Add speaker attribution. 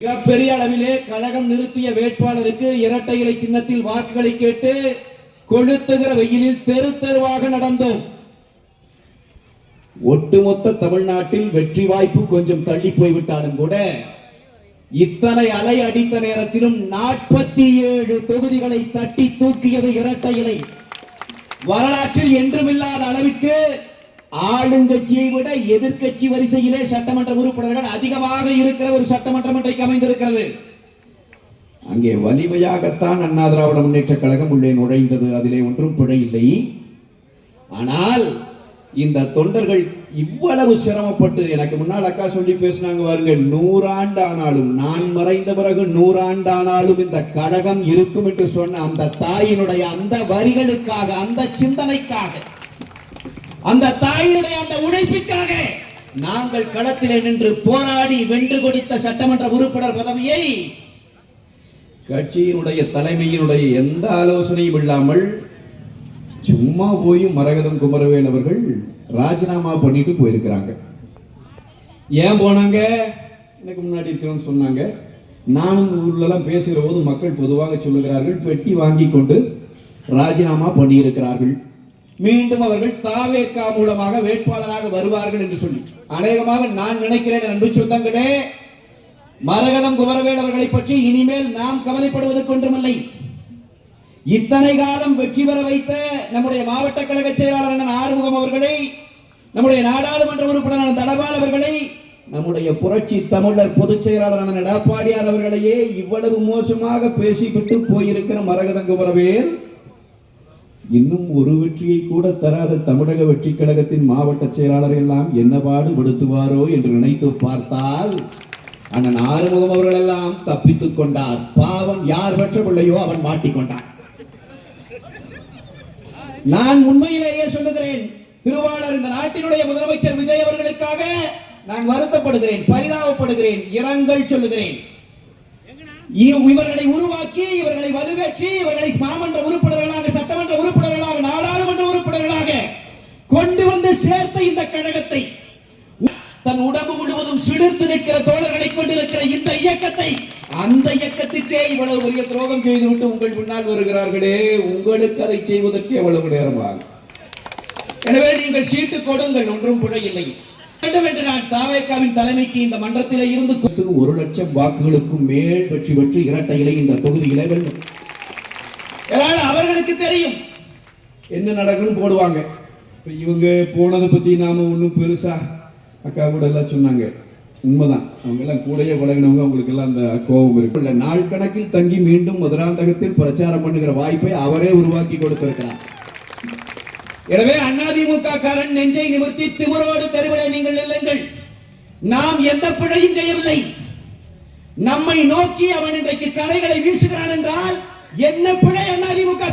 Speaker 1: மிகப்பெரிய அளவிலே கழகம் நிறுத்திய வேட்பாளருக்கு இரட்டை இலை சின்னத்தில் வாக்குகளை கேட்டு கொளுத்துகிற வெயிலில் தெரு தெருவாக நடந்தோம். ஒட்டுமொத்த தமிழ்நாட்டில் வெற்றி வாய்ப்பு கொஞ்சம் தள்ளி போய்விட்டாலும் கூட இத்தனை அலை அடித்த நேரத்திலும் 47 தொகுதிகளை தட்டி தூக்கியது இரட்டை இலை. வரலாற்றில் என்றுமில்லாத அளவிற்கு ஆளுங்கட்சியை விட எதிர்கட்சி வரிசையிலே சட்டமன்ற உறுப்பினர்கள் அதிகமாக இருக்கிற ஒரு சட்டமன்றம் இன்றைக்கு அமைந்திருக்கிறது. அங்கே வலிமையாகத்தான் அண்ணா திராவிட முன்னேற்ற கழகம் உள்ளே நுழைந்தது, அதிலே ஒன்றும் பிழை இல்லை. ஆனால் இந்த தொண்டர்கள் இவ்வளவு சிரமப்பட்டு, எனக்கு முன்னால் அக்கா சொல்லி பேசினாங்க பாருங்க, 100 ஆண்டு ஆனாலும், நான் மறைந்த பிறகு 100 ஆண்டு ஆனாலும் இந்த கழகம் இருக்கும் என்று சொன்ன அந்த தாயினுடைய அந்த வரிகளுக்காக, அந்த சிந்தனைக்காக, அந்த தாயினுடைய அந்த உழைப்பிற்காக நாங்கள் களத்திலே நின்று போராடி வென்று கொடுத்த சட்டமன்ற உறுப்பினர் பதவியை கட்சியினுடைய தலைமையினுடைய எந்த ஆலோசனையும் இல்லாமல் சும்மா போய் மரகதம் குமரவேல் அவர்கள் ராஜினாமா பண்ணிட்டு போயிருக்கிறாங்க. ஏன் போனாங்க? எனக்கு முன்னாடி இருக்கிறோம்னு சொன்னாங்க. நானும் ஊர்லலாம் பேசுகிற போது மக்கள் பொதுவாக சொல்லுகிறார்கள், பெட்டி வாங்கி கொண்டு ராஜினாமா பண்ணியிருக்கிறார்கள், மீண்டும் அவர்கள் தாவேகா மூலமாக வேட்பாளராக வருவார்கள் என்று சொல்லி. அநேகமாக நான் நினைக்கிறேன் அன்பு சொந்தங்களே, மரகதம் குமரவேல் அவர்களை பற்றி இனிமேல் நாம் கவலைப்படுவதற்கு ஒன்றுமில்லை. இத்தனை காலம் வெற்றி பெற வைத்த நம்முடைய மாவட்ட கழக செயலாளர் ஆறுமுகம் அவர்களை, நம்முடைய நாடாளுமன்ற உறுப்பினர் தனபால் அவர்களை, நம்முடைய புரட்சி தமிழர் பொதுச் செயலாளர் எடப்பாடியார் அவர்களையே இவ்வளவு மோசமாக பேசிவிட்டு போயிருக்கிற மரகதம் குமரவேல் இன்னும் ஒரு வெற்றியை கூட தராத தமிழக வெற்றி கழகத்தின் மாவட்ட செயலாளர் எல்லாம் என்ன பாடுபடுத்துவாரோ என்று நினைத்து பார்த்தால் அண்ணன் ஆறுமுகம் அவர்கள் எல்லாம் தப்பித்துக் கொண்டார். பாவம், யார் பெற்ற பிள்ளையோ அவன் மாட்டிக்கொண்டான். நான் உண்மையிலேயே சொல்லுகிறேன், திருவாளர் இந்த நாட்டினுடைய முதலமைச்சர் விஜய் அவர்களுக்காக நான் வருத்தப்படுகிறேன், பரிதாபப்படுகிறேன், இரங்கல் சொல்லுகிறேன். இவர்களை உருவாக்கி, இவர்களை வலுவேற்றி, இவர்களை மாமன்ற உறுப்பினர்களாக, சட்டமன்ற உறுப்பினர்களாக, நாடாளுமன்ற உறுப்பினர்களாக கொண்டு வந்து சேர்த்த இந்த கழகத்தை, தன் உடம்பு முழுவதும் சிலிர்த்து நிற்கிற தோழர்களை கொண்டிருக்கிற இந்த இயக்கத்தை, அந்த இயக்கத்திற்கே இவ்வளவு பெரிய துரோகம் செய்துவிட்டு உங்கள் முன்னால் வருகிறார்களே, உங்களுக்கு அதை செய்வதற்கு எவ்வளவு நேரமாகும்? எனவே நீங்கள் சீட்டு கொடுங்கள், ஒன்றும் பிழை இல்லை வேண்டும் என்று நான் தாவேகாவின் தலைமைக்கு இந்த மன்றத்திலே இருந்து 1 லட்சம் வாக்குகளுக்கும் மேல் வெற்றி பெற்று இரட்டை இலை இந்த தொகுதியிலே வெல்லும். அவர்களுக்கு தெரியும் என்ன நடக்குன்னு போடுவாங்க. இப்ப இவங்க போனதை பத்தி நாம ஒன்றும் பெருசா, அக்கா கூட எல்லாம் சொன்னாங்க, உண்மைதான், அவங்க எல்லாம் கூடயே பழகினவங்க, அவங்களுக்கு எல்லாம் அந்த கோபம் இருக்கு. நாள் கணக்கில் தங்கி மீண்டும் மதுராந்தகத்தில் பிரச்சாரம் பண்ணுகிற வாய்ப்பை அவரே உருவாக்கி கொடுத்திருக்கிறார். எனவே அதிமுக காரன் நெஞ்சை நிமிர்த்தி திமிரோடு தெருவிலே நீங்கள் இல்லைங்கள். நாம் எந்த பிழையும் செய்யவில்லை. நம்மை நோக்கி அவன் இன்றைக்கு கடைகளை வீசுகிறான் என்றால் என்ன பிழை அதிமுக